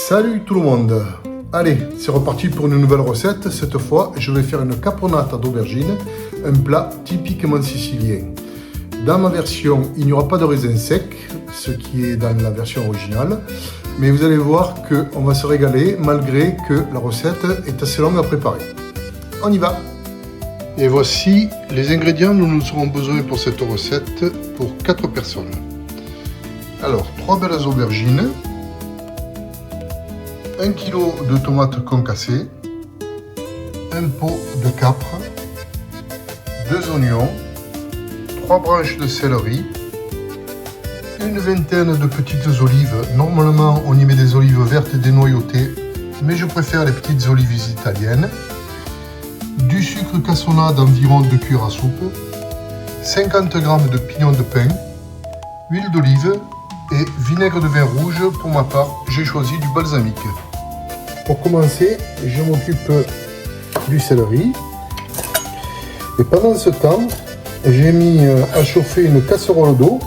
Salut tout le monde! Allez, c'est reparti pour une nouvelle recette. Cette fois, je vais faire une caponata d'aubergine, un plat typiquement sicilien. Dans ma version, il n'y aura pas de raisin sec, ce qui est dans la version originale. Mais vous allez voir qu'on va se régaler malgré que la recette est assez longue à préparer. On y va! Et voici les ingrédients dont nous aurons besoin pour cette recette pour 4 personnes. Alors, 3 belles aubergines, 1 kg de tomates concassées, un pot de capre, 2 oignons, 3 branches de céleri, une vingtaine de petites olives. Normalement, on y met des olives vertes dénoyautées, mais je préfère les petites olives italiennes. Du sucre cassonade d'environ 2 cuillères à soupe, 50 g de pignon de pin, huile d'olive et vinaigre de vin rouge. Pour ma part, j'ai choisi du balsamique. Pour commencer, je m'occupe du céleri. Et pendant ce temps, j'ai mis à chauffer une casserole d'eau.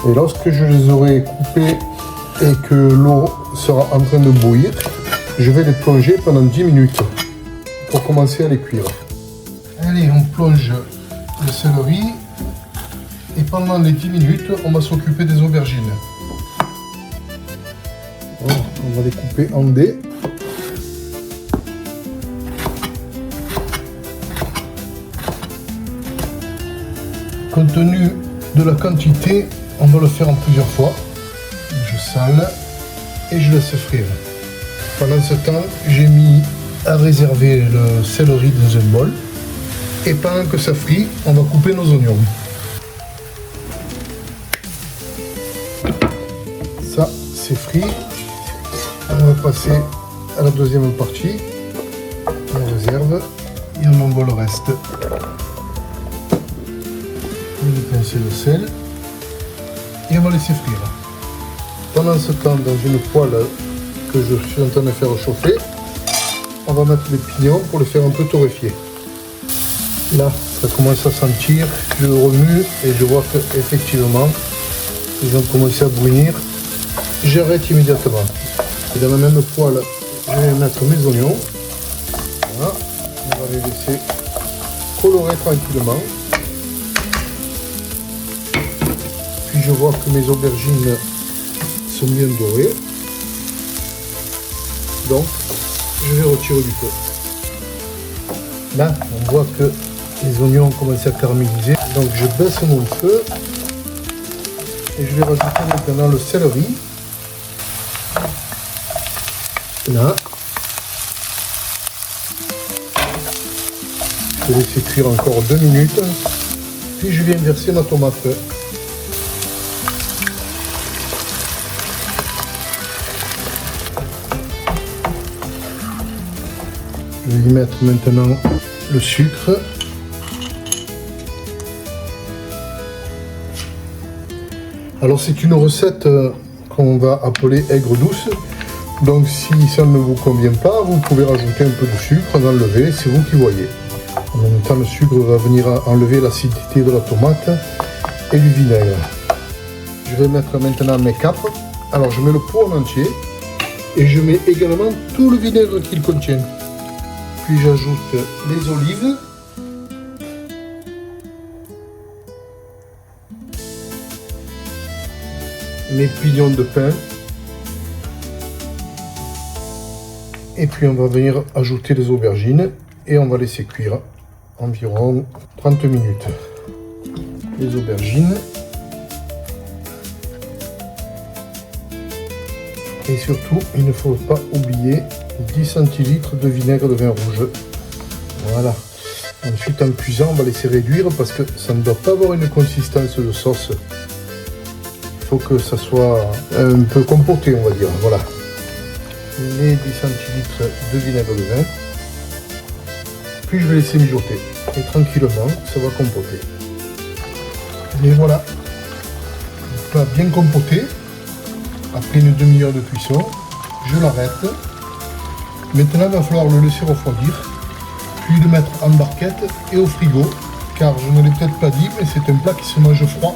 Et lorsque je les aurai coupés et que l'eau sera en train de bouillir, je vais les plonger pendant 10 minutes pour commencer à les cuire. Allez, on plonge le céleri. Et pendant les 10 minutes, on va s'occuper des aubergines. Voilà, on va les couper en dés. Compte tenu de la quantité, on va le faire en plusieurs fois. Je sale et je laisse frire. Pendant ce temps, j'ai mis à réserver le céleri dans un bol. Et pendant que ça frit, on va couper nos oignons. Ça, c'est frit. On va passer à la deuxième partie. On réserve et on envoie le reste. On va pincer le sel et on va laisser frire. Pendant ce temps, dans une poêle que je suis en train de faire chauffer, on va mettre les pignons pour les faire un peu torréfier. Là, ça commence à sentir, je remue et je vois qu'effectivement, ils ont commencé à brunir. J'arrête immédiatement. Et dans la même poêle, je vais mettre mes oignons. Voilà. On va les laisser colorer tranquillement. Puis je vois que mes aubergines sont bien dorées. Donc, je vais retirer du feu. Là, on voit que les oignons ont commencé à caraméliser. Donc, je baisse mon feu. Et je vais rajouter maintenant le céleri. Là, je vais laisser cuire encore 2 minutes, puis je viens verser ma tomate. Je vais y mettre maintenant le sucre. Alors c'est une recette qu'on va appeler aigre douce. Donc si ça ne vous convient pas, vous pouvez rajouter un peu de sucre, en enlever, c'est vous qui voyez. En même temps, le sucre va venir enlever l'acidité de la tomate et du vinaigre. Je vais mettre maintenant mes capres. Alors je mets le pot en entier et je mets également tout le vinaigre qu'il contient. Puis j'ajoute les olives. Mes pignons de pain. Et puis on va venir ajouter les aubergines et on va laisser cuire environ 30 minutes. Les aubergines. Et surtout, il ne faut pas oublier 10 centilitres de vinaigre de vin rouge. Voilà. Ensuite, en cuisant, on va laisser réduire parce que ça ne doit pas avoir une consistance de sauce. Il faut que ça soit un peu compoté, on va dire. Voilà. Les 10 centilitres de vinaigre de vin. Puis je vais laisser mijoter. Et tranquillement, ça va compoter. Et voilà. Le plat bien compoté. Après une demi-heure de cuisson, je l'arrête. Maintenant, il va falloir le laisser refroidir. Puis le mettre en barquette et au frigo. Car je ne l'ai peut-être pas dit, mais c'est un plat qui se mange froid.